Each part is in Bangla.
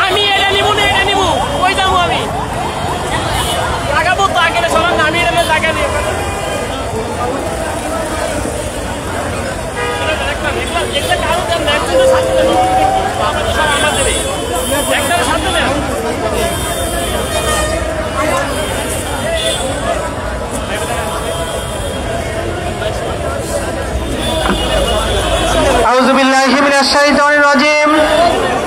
আমি এটা নিব না, এটা নিব কই যাবো আমি লাগাবো তো আগে সবার নামিয়ে এনে জায়গা দিয়ে একটা কারো দেন না, একজনের সাথে দেন, আমাদের সব আমাদেরই একজনের সাথে দেন। আউযু বিল্লাহি মিনাশ শাইতানির রাজিম।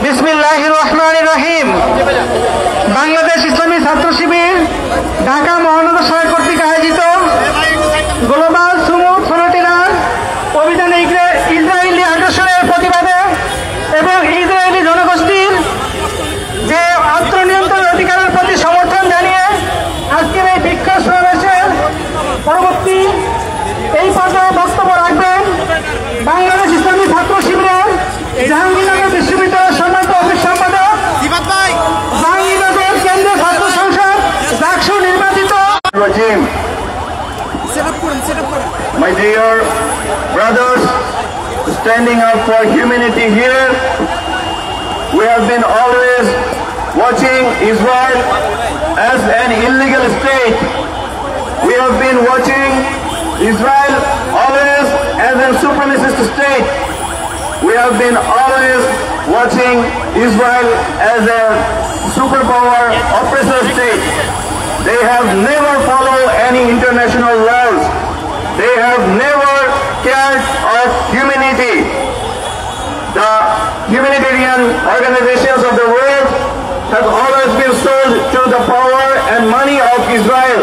বিসমিল্লাহির রহমানির রহিম। বাংলাদেশ ইসলামী ছাত্র শিবির ঢাকা মহানগর শহর কর্তৃক আয়োজিত গ্লোবাল সুমুদ ফ্রন্টিয়ার অভিযানে ইসরায়েলি আগ্রাসনের প্রতিবাদে এবং ইসরায়েলি জনগোষ্ঠীর যে আত্মনিয়ন্ত্রণের অধিকারের প্রতি সমর্থন জানিয়ে আজকের এই বিক্ষোভ সমাবেশের পরবর্তী এই পর্যায়ে বক্তব্য রাখবেন বাংলাদেশ ইসলামী ছাত্র শিবিরের জাহাঙ্গীরনগর বিশ্ববিদ্যালয়ের সম্মানিত অফিস সম্পাদক জাহাঙ্গীরনগর কেন্দ্রীয় ছাত্র সংসদ ডাকসু নির্বাচিত। My dear brothers, standing up for humanity here, we have been always watching Israel as an illegal state. We have been watching Israel always as a supremacist state. We have been always watching Israel as a superpower oppressor state. They have never followed any international laws. They have never cared of humanity. The humanitarian organizations of the world have always been sold to the power and money of Israel.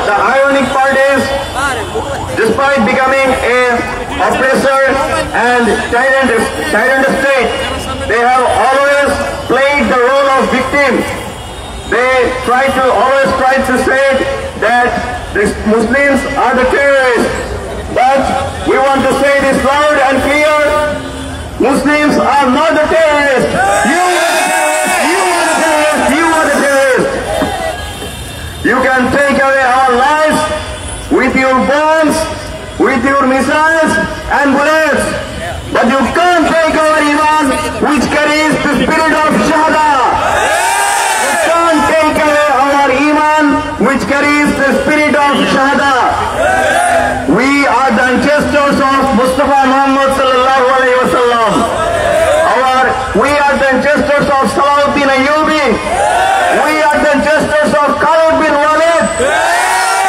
The ironic part is, despite becoming an oppressor and tyrant state, they have always played the role of victim. They always try to say that the Muslims are the terrorists. But we want to say this loud and clear: Muslims are not the terrorists. You are the terrorists. You are the terrorists. You can take away our lives with your bombs, with your missiles and bullets, but you can't take our iman, which carries the spirit of shahada. You can't take away our iman, which carries the spirit of shahada. We are the ancestors of Mustafa Muhammad sallallahu alaihi wasallam. We are the ancestors of Salahuddin Ayyubi. We are the ancestors of Khalid bin Walid.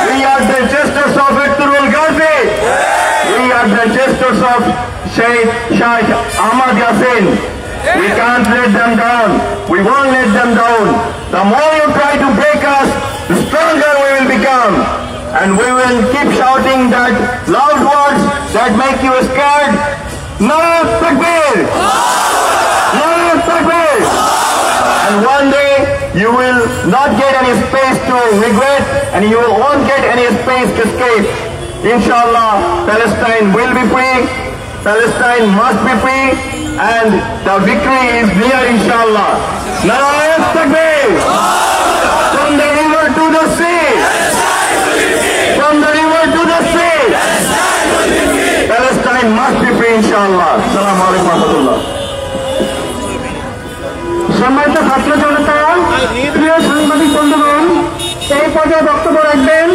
We are the ancestors of Victor Ghazi. We are the ancestors of Sheikh Ahmad Yassin. We can't let them down. We won't let them down. The more you try to break us, the stronger we will become. And we will keep shouting that loud words that make you scared. Nara Takbir! Nara Takbir! And one day you will not get any space to regret, and you won't get any space to escape. Inshallah, Palestine will be free. Palestine must be free, and the victory is near, inshallah. Nara Takbir! From the river to the sea! From the river to the sea! Palestine must be free, inshallah. Assalamu alaikum wa rahmatullah. সম্মানিত ছাত্র জনতা, প্রিয় সাংবাদিক বন্ধুগণ, এই পর্যায়ে বক্তব্য রাখবেন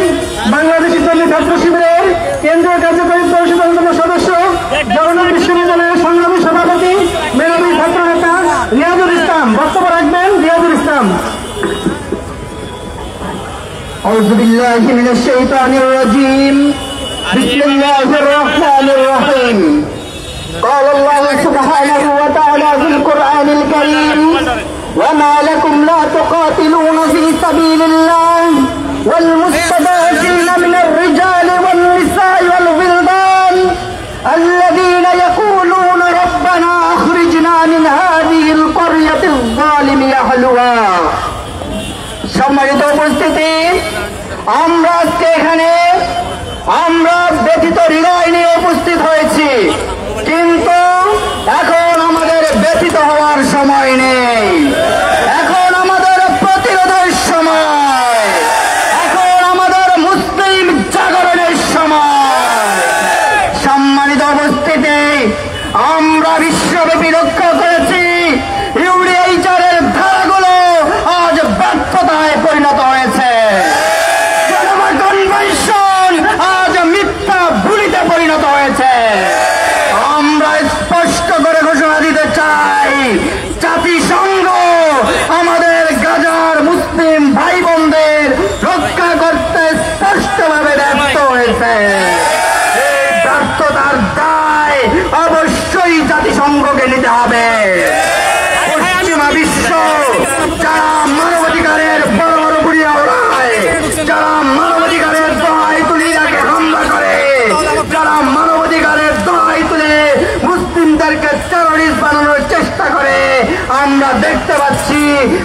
বাংলাদেশ ইসলামী ছাত্র শিবিরের কেন্দ্রীয় কার্যকরী পরিষদের অন্যতম সদস্য, জগন্নাথ বিশ্ববিদ্যালয়ের সংগ্রামী সভাপতি, মেধাবী ছাত্র নেতা রিয়াজুল ইসলাম। বক্তব্য রাখবেন রিয়াজুল ইসলাম। আউযু বিল্লাহি মিনাশ শাইতানির রাজিম। বিসমিল্লাহির রহমানির রহিম। قال الله سبحانه وتعالى في القرآن الكريم: وما لكم لا تقاتلون في سبيل الله والمستضعفين من الرجال والنساء والولدان الذين يقولون ربنا أخرجنا من هذه القرية শরিয়াতিল যালিমি আহলুহা। সম্মানিত উপস্থিতি, আমরা আজকে এখানে ব্যথিত হৃদয় নিয়ে উপস্থিত হয়েছি, কিন্তু এখন আমাদের ব্যথিত হওয়ার সময় নেই, এখন আমাদের প্রতিরোধের সময়, এখন আমাদের মুসলিম জাগরণের সময়। সম্মানিত উপস্থিতি, আমরা বিশ্বব্যাপী লক্ষ্য করেছি ইউডিএইচআরের ধারাগুলো আজ ব্যর্থতায় পরিণত হয়েছে। জেনেভা কনভেনশন আজ মিথ্যা ভুলিতে পরিণত হয়েছে। আমরা স্পষ্ট করে ঘোষণা দিতে চাই, জাতিসংঘ আমাদের গাজার মুসলিম ভাই বোনদের রক্ষা করতে স্পষ্টভাবে ব্যর্থ হয়েছে। এই ব্যর্থতার দায় অবশ্যই জাতিসংঘকে নিতে হবে। পশ্চিমা বিশ্ব যারা মানবাধিকারের বড় বড় বুড়িয়া ওড়ায়, যারা মানবাধিকারের দোহাই তুলে ইরাকে হামলা করে, যারা মানবাধিকারের দোহাই তুলে মুসলিমদেরকে টেররিস্ট বানানোর চেষ্টা করে, আমরা দেখতে পাচ্ছি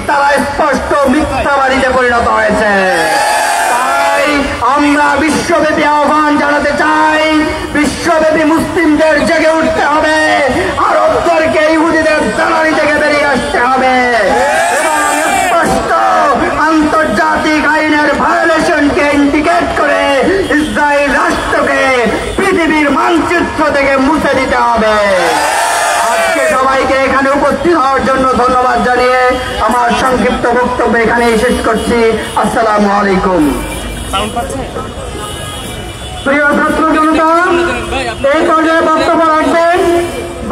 তারা স্পষ্ট মিথ্যাবাদীতে পরিণত হয়েছে। তাই আমরা বিশ্বব্যাপী আহ্বান জানাতে চাই, বিশ্বব্যাপী মুসলিমদের জেগে উঠতে হবে, আরবদেরকে ইহুদিদের দালালি থেকে বেরিয়ে আসতে হবে এবং স্পষ্ট আন্তর্জাতিক আইনের ভায়োলেশনকে ইন্ডিকেট করে ইসরায়েল রাষ্ট্রকে পৃথিবীর মানচিত্র থেকে মুছে দিতে হবে। আজকে সবাইকে এখানে উপস্থিত হওয়ার জন্য ধন্যবাদ জানিয়ে আমার সংক্ষিপ্ত বক্তব্য এখানেই শেষ করছি। আসসালামু আলাইকুম। প্রিয় ছাত্র জনতা, এই পর্যায়ে বক্তব্য রাখবেন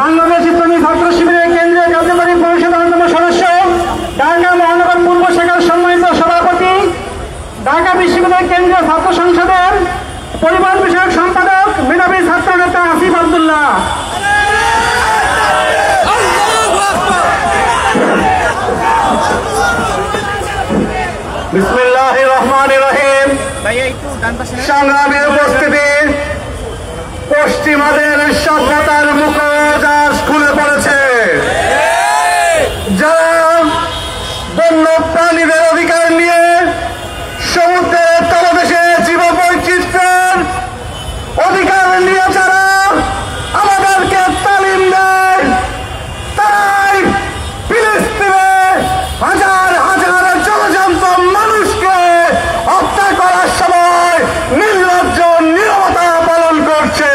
বাংলাদেশ ইসলামী ছাত্র শিবিরের কেন্দ্রীয় কার্যকরী পরিষদের অন্যতম সদস্য, ঢাকা মহানগর পূর্ব শাখার সম্মানিত সভাপতি, ঢাকা বিশ্ববিদ্যালয় কেন্দ্রীয় ছাত্র সংসদের পরিবহন বিষয়ক সম্পাদক, মেধাবী ছাত্র নেতা আসিফ আব্দুল্লাহ। বিসমিল্লাহির রহমানির রহিম। সংগ্রামী উপস্থিতি, পশ্চিমাদের সভ্যতার মুখোশ খুলে পড়েছে। যারা বন্য প্রাণীদের অধিকার নিয়ে সমুদ্রের তলদেশে জীববৈচিত্র্যের অধিকার নিয়ে যারা আমাদেরকে তালিম দেয়, তাই ফিলিস্তিনে হাজার হাজার জলজন্ত মানুষকে হত্যা করার সময় নির্লজ্জ নীরবতা পালন করছে।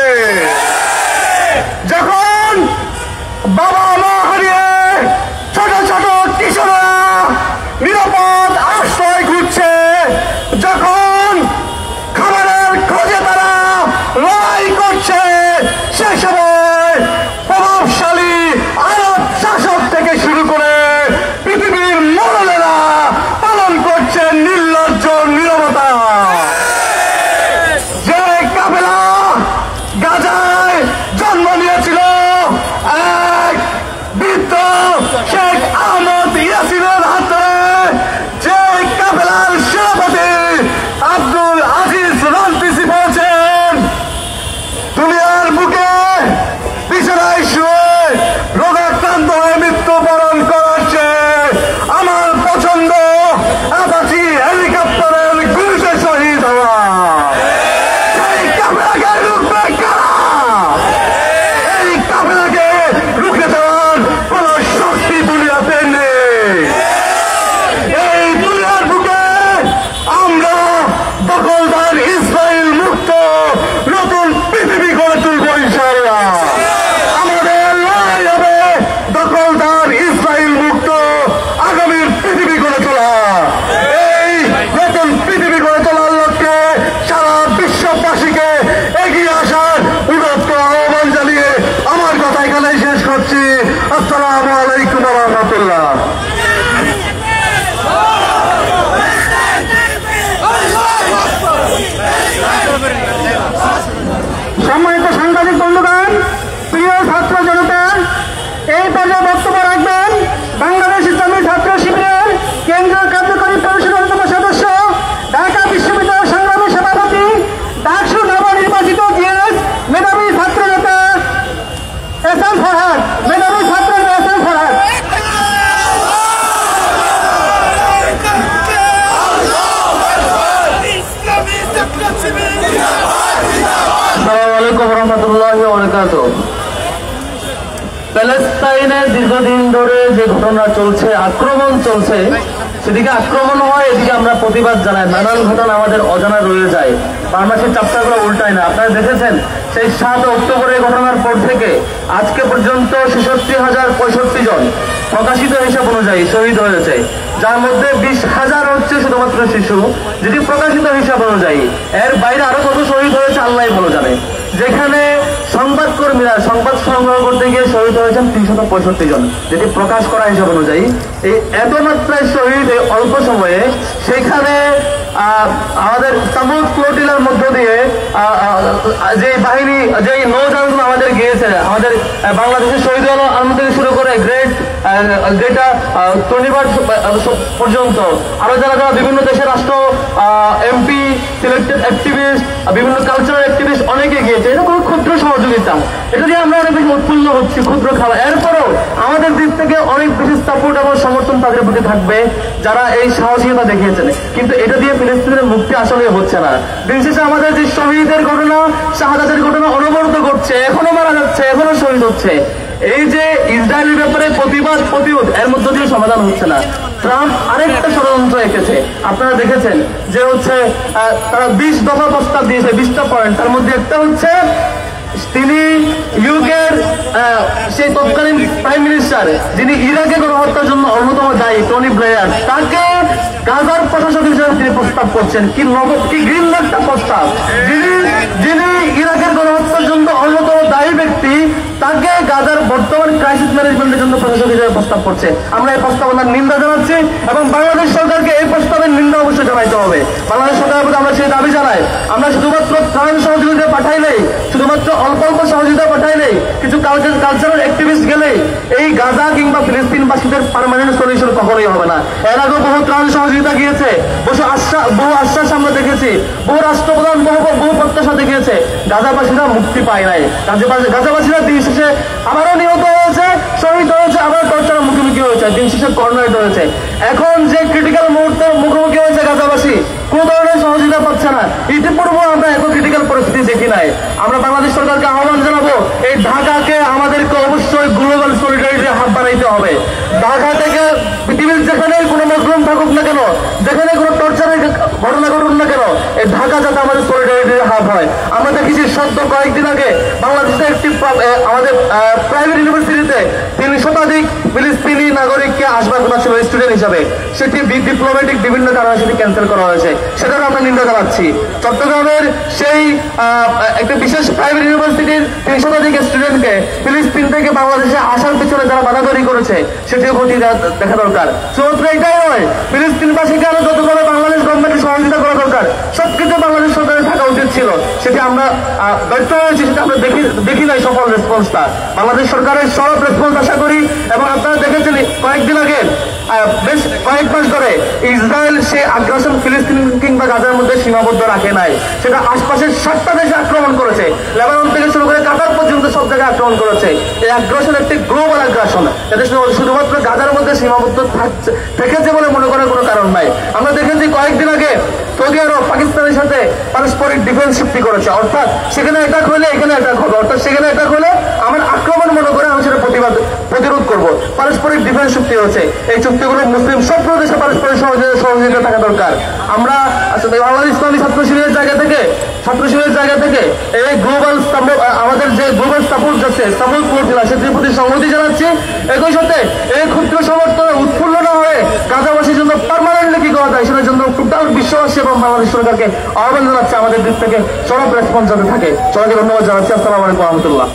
দীর্ঘদিন ধরে যে ঘটনা চলছে, আক্রমণ চলছে, সেদিকে আক্রমণ হয়, এদিকে আমরা প্রতিবাদ জানাই। নানান ঘটনা আমাদের অজানা রয়ে যায়, বাংলাদেশের চাপটাগুলো উল্টায় না। আপনারা দেখেছেন সেই 7 অক্টোবরের ঘটনার পর থেকে আজকে পর্যন্ত 66,065 জন প্রকাশিত হিসাব অনুযায়ী শহীদ হয়েছে, যার মধ্যে 20,000 হচ্ছে শুধুমাত্র শিশু, যেটি প্রকাশিত হিসাব অনুযায়ী। এর বাইরে আরো কত শহীদ হয়েছে আল্লাহ ভালো জানে। যেখানে সংবাদকর্মীরা সংবাদ সংগ্রহ করতে গিয়ে শহীদ হয়েছেন 365 জন, যেটি প্রকাশ করা হিসাব অনুযায়ী। এই এত মাত্রায় শহীদ এই অল্প সময়ে, সেখানে আমাদের সামুদ ফ্লোটিলার মধ্য দিয়ে যে বাহিনী, যে নৌযানগুলো আমাদের গিয়েছে, আমাদের বাংলাদেশের শহীদ আলম থেকে শুরু করে যেটা টনিবার পর্যন্ত আরো যারা যারা বিভিন্ন দেশের রাষ্ট্র এমপি, সিলেক্টেড অ্যাক্টিভিস্ট, বিভিন্ন কালচারাল অ্যাক্টিভিস্ট অনেকে গিয়েছে। এটা কোনো ক্ষুদ্র সহযোগিতা, এটা দিয়ে আমরা অনেক বেশি উৎফুল্ল হচ্ছি, ক্ষুদ্র খাওয়া। এরপরও আমাদের দিক থেকে অনেক বেশি সাপোর্ট এবং সমর্থন তাদের প্রতি থাকবে যারা এই সাহসিকতা দেখিয়েছেন। কিন্তু এটা দিয়ে ফিলিস্তিনের মুক্তি আসলে হচ্ছে না। দিন শেষে আমাদের যে শহীদের ঘটনা, শাহাদাতের ঘটনা অনবরত ঘটছে, এখনো মারা যাচ্ছে, এখনো শহীদ হচ্ছে। এই যে ইসরায়েলের ব্যাপারে প্রতিবাদ প্রতিরোধ, এর মধ্য দিয়ে সমাধান হচ্ছে না। ট্রাম্প আরেকটা ষড়যন্ত্র এঁকেছে, আপনারা দেখেছেন যে হচ্ছে তারা 20 দফা প্রস্তাব দিয়েছে, 20টা পয়েন্ট। তার মধ্যে একটা হচ্ছে তিনি ইউকের সেই তৎকালীন প্রাইম মিনিস্টার, যিনি ইরাকে গণহত্যার জন্য অন্যতম দায়ী, টনি ব্লেয়ার, তাকে গাজার প্রশাসক হিসেবে তিনি প্রস্তাব করছেন। কি গ্রিন একটা প্রস্তাব! যিনি ইরাকের গণহত্যার জন্য অন্যতম দায়ী ব্যক্তি, তাকে গাজার বর্তমান ক্রাইসিস ম্যানেজমেন্টের জন্য প্রশাসক হিসেবে প্রস্তাব করছে। আমরা এই প্রস্তাবনার নিন্দা জানাচ্ছি এবং বাংলাদেশ সরকারকে এই প্রস্তাবের নিন্দা অবশ্যই জানাইতে হবে। বাংলাদেশ সরকারের প্রতি আমরা সেই দাবি জানাই। আমরা শুধুমাত্র ত্রাণ সহযোগিতা পাঠাইলেই, শুধুমাত্র অল্প অল্প সহযোগিতা পাঠাইলেই, কিছু কালচারাল অ্যাক্টিভিস্ট গেলেই এই গাজা কিংবা ফিলিস্তিনবাসীদের পার্মানেন্ট সলিউশন কখনোই হবে না। এর আগেও বহু ত্রাণ সহযোগিতা গিয়েছে, বহু আশ্বাস আমরা দেখেছি, বহু রাষ্ট্রপ্রধান বহু প্রত্যাশা দেখিয়েছে। গাজাবাসীরা মুক্তি পায় নাই। গাজাবাসীরা দিন শেষে আবারও নিহত হয়েছে, শহীদ হয়েছে, আবার টর্চারের মুখোমুখি হয়েছে, দিন শেষে কর্নারেট হয়েছে। এখন যে ক্রিটিক্যাল মুহূর্তের মুখোমুখি হয়েছে গাজাবাসী, কোন ধরনের সহযোগিতা পাচ্ছে না। ইতিপূর্বে আমরা এত ক্রিটিক্যাল পরিস্থিতি দেখি নাই। আমরা বাংলাদেশ সরকারকে আহ্বান জানাবো, এই ঢাকাকে আমাদেরকে অবশ্যই গ্লোবাল সলিডারিটির হাব বানাইতে হবে। ঢাকা থেকে পৃথিবীর যেখানে কোনো মজলুম থাকুক না কেন, যেখানে কোনো টর্চারের ঘটনা ঘটুক না কেন, এই ঢাকা যাতে আমাদের সলিডারিটির হাব হয়। আমরা দেখেছি সদ্য কয়েকদিন আগে বাংলাদেশের একটি আমাদের প্রাইভেট ইউনিভার্সিটিতে 3 শতাধিক ফিলিস্তিনি নাগরিককে আসবার কথা ছিল স্টুডেন্ট হিসাবে, সেটি ডিপ্লোম্যাটিক বিভিন্ন কারণে সেটি ক্যান্সেল করা হয়েছে। সেটারও আমরা নিন্দা জানাচ্ছি। চট্টগ্রামের সেই একটা বিশেষ প্রাইভেট ইউনিভার্সিটির 3 শতাধিক স্টুডেন্টকে ফিলিস্তিন থেকে বাংলাদেশে আসার পিছনে যারা বাধাবাধি করেছে, সেটিও ক্ষতি দেখা দরকার। শুধুমাত্র এটাই নয়, ফিলিস্তিনবাসীকে আরো যতভাবে বাংলাদেশ গভর্নমেন্টের সহযোগিতা করা দরকার, সবকিছু বাংলাদেশ সরকারের থাকা উচিত ছিল। সেটি আমরা ব্যর্থ হয়েছি, সেটা আমরা দেখি নাই সফল রেসপন্সটা। বাংলাদেশ সরকারের সব রেসপন্স আশা করি। এবং আপনারা দেখেছেন কয়েকদিন আগে, বেশ কয়েক মাস ধরে ইসরায়েল সে আগ্রাসন ফিলিস্তিন কিংবা গাজার মধ্যে সীমাবদ্ধ রাখে নাই, সেটা আশপাশের 7টা দেশে আক্রমণ করেছে। লেবানন থেকে শুরু করে কাতার পর্যন্ত সব জায়গায় আক্রমণ করেছে। এই আগ্রাসন একটি গ্লোবাল আগ্রাসন, এটা শুধুমাত্র গাজার মধ্যে সীমাবদ্ধ থেকেছে বলে মনে করার কোনো কারণ নাই। আমরা দেখেছি কয়েকদিন আগে সৌদি আরব পাকিস্তানের সাথে পারস্পরিক ডিফেন্স চুক্তি করেছে, অর্থাৎ সেখানে অ্যাটাক হলে এখানে অ্যাটাক হবে, অর্থাৎ সেখানে অ্যাটাক হলে আমার আক্রমণ মনে করে আমি সেটা প্রতিরোধ করবো। পারস্পরিক ডিফেন্স চুক্তি হচ্ছে। এই চুক্তিগুলো মুসলিম সব প্রদেশে পারস্পরিক সহযোগিতা থাকা দরকার। আমরা আসলে বাংলাদেশ ইসলামী ছাত্র শিবিরের জায়গা থেকে এই গ্লোবাল আমাদের যে গ্লোবাল সাপোর্ট যাচ্ছে সাপোর্ট করছিলাম, সেটির প্রতি সংহতি জানাচ্ছি। একই সাথে এই ক্ষুদ্র সমর্থনে উৎফুল্ল না হয়ে গাজাবাসীর জন্য পার্মানেন্টলি কি করা যায় সেটার জন্য টোটাল বিশ্ববাসী এবং বাংলাদেশ সরকারকে আহ্বান জানাচ্ছে আমাদের দিক থেকে সরব রেসপন্স যাতে থাকে। সবাইকে ধন্যবাদ জানাচ্ছি। আসসালামু আলাইকুম রহমতুল্লাহ।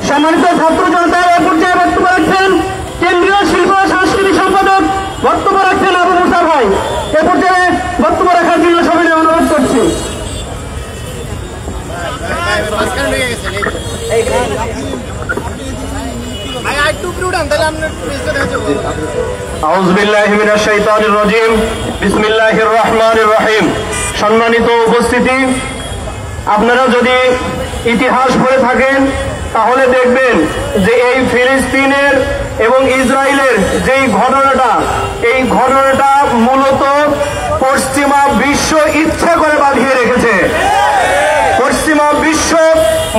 সম্মানিত ছাত্র জনতা, এ পর্যায়ে বক্তব্য রাখছেন কেন্দ্রীয় শিল্প ও সাংস্কৃতিক সম্পাদক, বক্তব্য রাখছেন আবু মুসা ভাই। এ পর্যায়ে বক্তব্য রাখার জন্য সবাই অনুরোধ করছি। আউযু বিল্লাহি মিনাশ শাইতানির রাজীম। বিসমিল্লাহির রহমানির রহিম। সম্মানিত উপস্থিতি, আপনারা যদি ইতিহাস পড়ে থাকেন তাহলে দেখবেন যে এই ফিলিস্তিনের এবং ইসরায়েলের যেই ঘটনাটা, এই ঘটনাটা মূলত পশ্চিমা বিশ্ব ইচ্ছা করে বাঁধিয়ে রেখেছে। পশ্চিমা বিশ্ব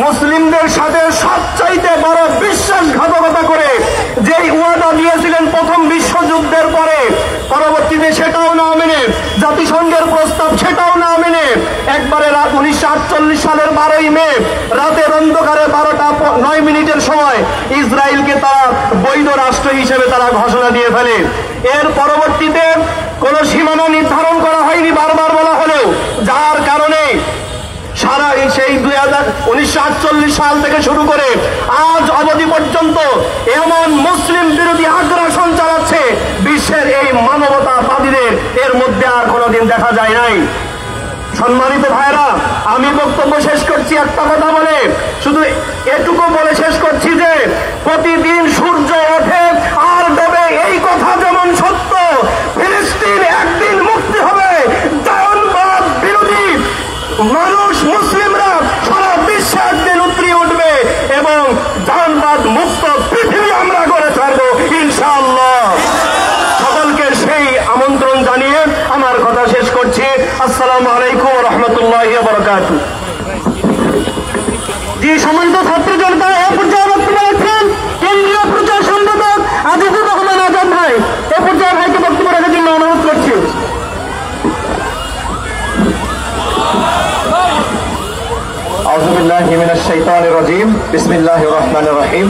মুসলিমদের সাথে সবচাইতে বড় বিশ্বাস জাতিসংঘের প্রস্তাব সেটাও না মেনে একবারে 1948 সালের 12ই মে রাতের অন্ধকারে 12:09 সময় ইসরায়েলকে তারা বৈধ রাষ্ট্র হিসেবে তারা ঘোষণা দিয়ে ফেলে। এর পরবর্তীতে কোনো সীমানা নির্ধারণ করা হয়নি, বারবার বলা হলেও, যার কারণে সারা সেই 1948 সাল থেকে শুরু করে আজ অবধি পর্যন্ত এমন মুসলিম বিরোধী আগ্রাসন চালাচ্ছে বিশ্বের এই মানবতাবাদীদের, এর মধ্যে আর কোনোদিন দেখা যায় নাই। সম্মানিত ভাইরা, আমি বক্তব্য শেষ করছি একটা কথা বলে, শুধু এটুকু বলে শেষ করছি যে প্রতিদিন সূর্য ওঠে আর ডোবে, এই কথা যেমন সত্য, ফিলিস্তিন একদিন মুক্তি হবে। জায়নবাদ বিরোধী মানুষ, মুসলিমরা সারা বিশ্বে একদিন উতরিয়ে উঠবে এবং জায়নবাদ মুক্ত পৃথিবী আমরা গড়ে ছাড়বো ইনশাআল্লাহ। সকলকে সেই আমন্ত্রণ জানিয়ে আমার কথা শেষ করছি। আসসালামু আলাইকুম ওয়া রাহমাতুল্লাহি ওয়া বারাকাতুহু। জি, সম্মানিত ছাত্র জনতা, এ পর্যায়ে বক্তব্য রাখছেন কেন্দ্রীয় প্রচার সম্পাদক আজিজুর রহমান আজাদ ভাই। এ পর্যায়ে ভাইকে বক্তব্য রাখার জন্য অনুরোধ করছি। আউযু বিল্লাহি মিনাশ শাইতানির রাজীম। বিসমিল্লাহির রহমানির রহিম।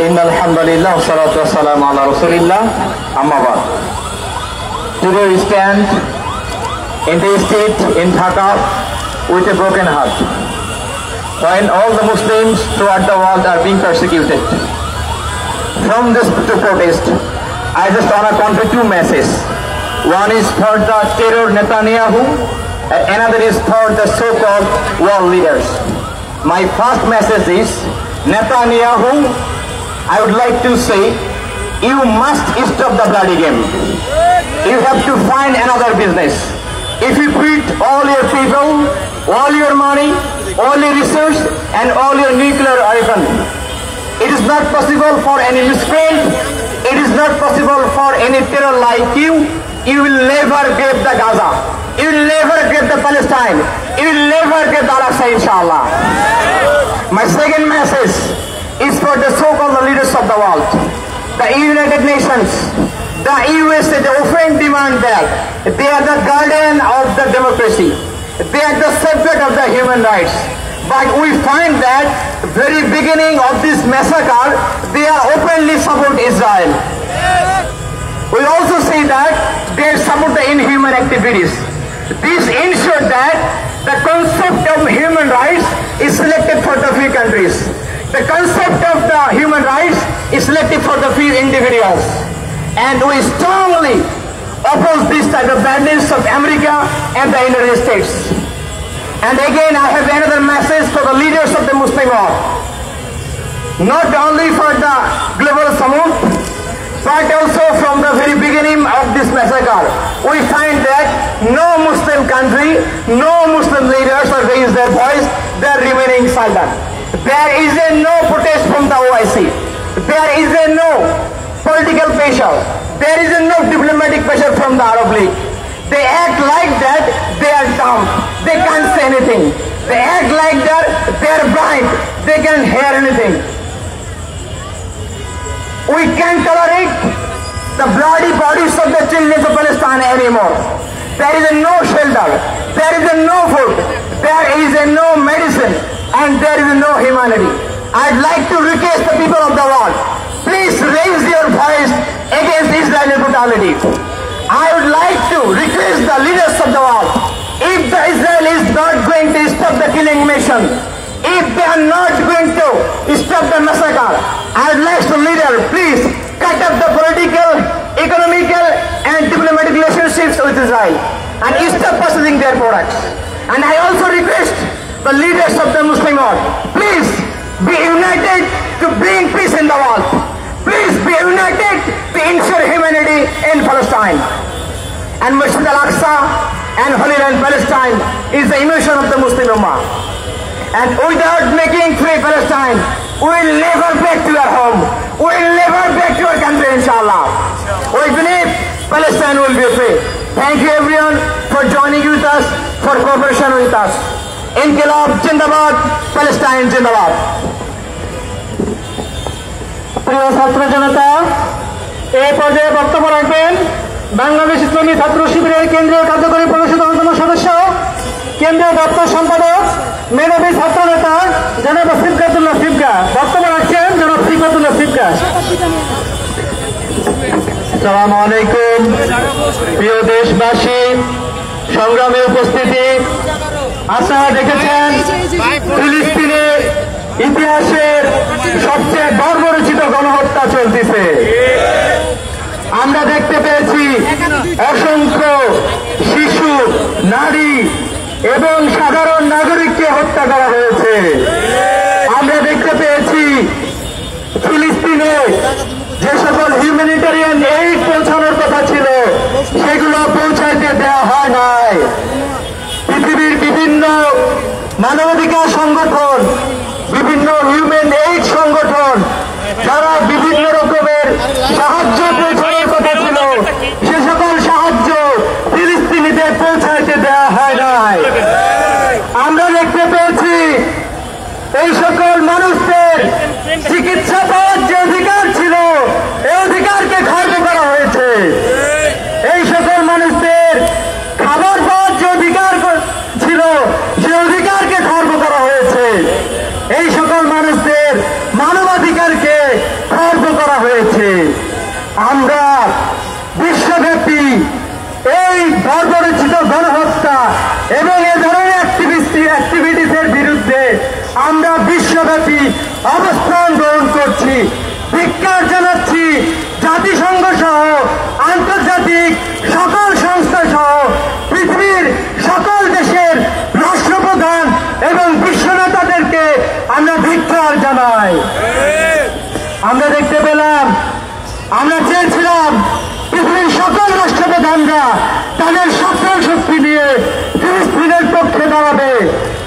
ইন্নাল হামদুলিল্লাহ ওয়া সলাতু ওয়া সালামু আলা রাসূলিল্লাহ। আম্মা বাদ। Today we stand in the state in Dhaka with a broken heart, when all the Muslims throughout the world are being persecuted. From this to protest, I just want to convey two messages. One is for the terror Netanyahu, and another is for the so-called world leaders. My first message is, Netanyahu, I would like to say, you must stop the bloody game. You have to find another business. If you quit all your people, all your money, all your research, and all your nuclear weapons, it is not possible for any miscreant, it is not possible for any terror like you. You will never get the Gaza. You will never get the Palestine. You will never get the Al-Aqsa, inshallah. My second message is for the so-called leaders of the world, the United Nations, the USA. They often demand that they are the guardian of the democracy. They are the subject of the human rights. But we find that very beginning of this massacre, they are openly support Israel. We also see that they support the inhuman activities. This ensures that the concept of human rights is selected for the few countries. The concept of the human rights is selected for the few individuals. And we strongly oppose this type of badness of America and the United States. And again, I have another message for the leaders of the Muslim world. Not only for the global Samud, but also from the very beginning of this massacre, we find that no Muslim country, no Muslim leaders have raised their voice. They are remaining silent. There is no protest from the OIC. There is no political pressure. There is no diplomatic pressure from the Arab League. They act like that they are dumb. They can't say anything. They act like that they are blind. They can't hear anything. We can't tolerate the bloody bodies of the children of Palestine anymore. There is no shelter. There is no food. There is no medicine. And there is no humanity. I'd like to request the people of the world, please raise your voice against Israeli brutality. I would like to request the leaders of the world, if the Israel is not going to stop the killing mission, if they are not going to stop the massacre, I would like the leader, please cut up the political, economical and diplomatic relationships with Israel and stop purchasing their products. And I also request the leaders of the Muslim world, please be united to bring peace in the world. Please be united to ensure humanity in Palestine. And Masjid al-Aqsa and Holy Land Palestine is the emotion of the Muslim Ummah. And without making free Palestine, we will never back to our home. We will never back to our country, inshallah. We believe Palestine will be free. Thank you everyone for joining with us, for cooperation with us. Inqilab Jindabad, Palestine Jindabad. প্রিয় ছাত্র জনতা, এই পর্যায়ে বক্তব্য রাখবেন বাংলাদেশ ইসলামী ছাত্র শিবিরের কেন্দ্রীয় কার্যকরী পরিষদের অন্যতম সদস্য, কেন্দ্রীয় দপ্তর সম্পাদক, মেধাবী ছাত্র নেতা জনাব সিফকাতুল্লাহ সিফকা। বক্তব্য রাখছেন জনাব সিফকাতুল্লাহ সিফকা। আসসালামু আলাইকুম। প্রিয় দেশবাসী, সংগ্রামে উপস্থিতি, আপনারা দেখেছেন ফিলিস্তিনের ইতিহাসের সবচেয়ে বর্বরচিত গণহত্যা চলতেছে। আমরা দেখতে পেয়েছি অসংখ্য শিশু, নারী এবং সাধারণ নাগরিককে হত্যা করা হয়েছে। আমরা দেখতে পেয়েছি ফিলিস্তিনে যে সকল হিউম্যানিটেরিয়ান এইড পৌঁছানোর কথা ছিল সেগুলো পৌঁছাইতে দেওয়া হয় নাই। পৃথিবীর বিভিন্ন মানবাধিকার সংগঠন, বিভিন্ন হিউম্যান এইড সংগঠন যারা বিভিন্ন রকমের সাহায্য পৌঁছানোর কথা ছিল সে সকল সাহায্য ফিলিস্তিনিতে পৌঁছাইতে দেওয়া হয় নাই। আমরা দেখতে পেয়েছি এই সকল মানুষদের চিকিৎসা পাওয়ার যে অধিকার ছিল এই অধিকারকে খর্ব করা হয়েছে। এই সকল মানুষদের খাবার পাওয়ার যে অধিকার ছিল সে অধিকারকে খর্ব করা হয়েছে। এই সকল মানুষদের মানবাধিকারকে খর্ব করা হয়েছে। আমরা বিশ্বব্যাপী এই বর্বরচিত গণহত্যা এবং এ ধরনের অ্যাক্টিভিটিসের বিরুদ্ধে আমরা বিশ্বব্যাপী অবস্থান গ্রহণ করছি, ধিক্কার জানাচ্ছি। জাতিসংঘ সহ আন্তর্জাতিক সকল সংস্থা সহ পৃথিবীর সকল দেশের রাষ্ট্রপ্রধান এবং বিশ্বনেতাদেরকে আমরা ধিক্কার জানাই। আমরা দেখতে পেলাম, আমরা চেয়েছিলাম পৃথিবীর সকল রাষ্ট্রপ্রধানরা তাদের সকল শক্তি দিয়ে ফিলিস্তিনের পক্ষে দাঁড়াবে,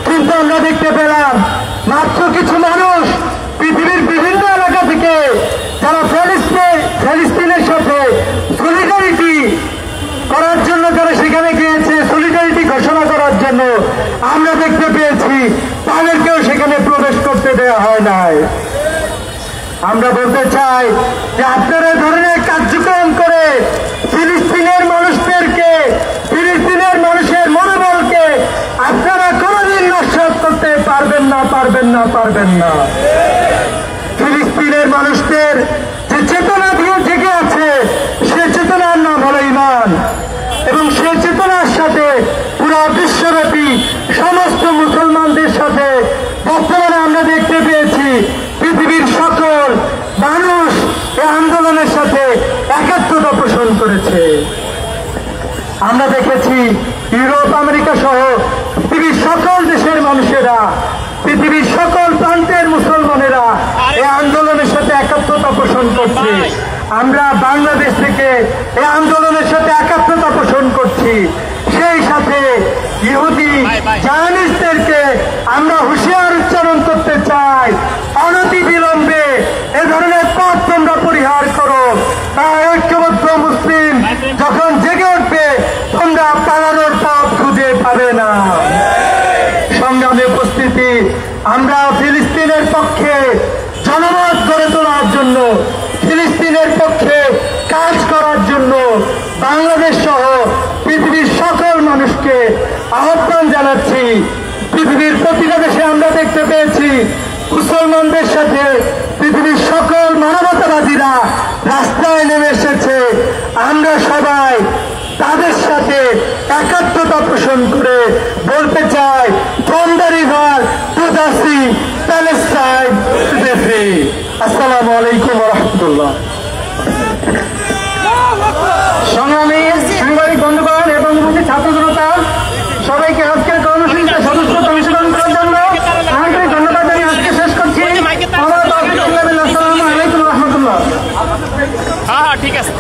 কিন্তু আমরা দেখতে পেলাম মাত্র কিছু মানুষ পৃথিবীর বিভিন্ন এলাকা থেকে যারা ফিলিস্তিনের সাথে সলিডারিটি করার জন্য যারা সেখানে গিয়েছে, সলিডারিটি ঘোষণা করার জন্য, আমরা দেখতে পেয়েছি তাদেরকেও সেখানে প্রবেশ করতে দেওয়া হয় নাই। আমরা বলতে চাই যে আপনারা ধরনের কার্যক্রম করে ফিলিস্তিনের মানুষদেরকে, ফিলিস্তিনের মানুষের মনোবলকে আপনারা কোনোদিন নষ্ট করতে পারবেন না। ফিলিস্তিনের মানুষদের যে চেতনা দিয়ে জেগে আছে সে চেতনার নাম হলো ঈমান, এবং সে চেতনার সাথে পুরো বিশ্বব্যাপী সমস্ত মুসলমানদের সাথে বর্তমানে আমরা দেখতে পেয়েছি পৃথিবীর সকল মানুষ এই আন্দোলনের সাথে একাত্মতা পোষণ করেছে। আমরা দেখেছি ইউরোপ, আমেরিকা সহ পৃথিবীর সকল দেশের মানুষেরা, পৃথিবীর সকল প্রান্তের মুসলমানেরা এই আন্দোলনের সাথে একাত্মতা পোষণ করছে। আমরা বাংলাদেশ থেকে এই আন্দোলনের সাথে একাত্মতা পোষণ করছি। সেই সাথে ইহুদি জায়নিস্টদেরকে আমরা হুঁশিয়ার উচ্চারণ করতে চাই, অনতি বিলম্বে এ ধরনের পথ তোমরা পরিহার করো। তাই ঐক্যবদ্ধ মুসলিম যখন জেগে উঠবে তোমরা পালানোর পথ খুঁজে পাবে না। সংগ্রামে উপস্থিতি, আমরা ফিলিস্তিনের পক্ষে জনমত গড়ে তোলার জন্য, ফিলিস্তিনের পক্ষে কাজ করার জন্য বাংলাদেশ সহ পৃথিবীর সকল মানুষকে আহ্বান জানাচ্ছি। পৃথিবীর প্রতিটা দেশে আমরা দেখতে পেয়েছি মুসলমানদের সাথে পৃথিবীর সকল মানবতাবাদীরা রাস্তায় নেমে এসেছে। আমরা সবাই তাদের সাথে একাত্মতা পোষণ করে বলতে চাই, from the river to the sea, Palestine to the free. আসসালামু আলাইকুম ওয়া রাহমাতুল্লাহ। সংগ্রামী সাংবাদিক বন্ধুগণ এবং ছাত্র জনতা, সবাইকে আজকের কর্মসূচিতে সদস্যতা অংশগ্রহণ করার জন্য আন্তরিক ধন্যবাদ জানিয়ে আজকে শেষ করছি। আসসালামু আলাইকুম ওয়া রাহমাতুল্লাহ। হ্যাঁ ঠিক আছে।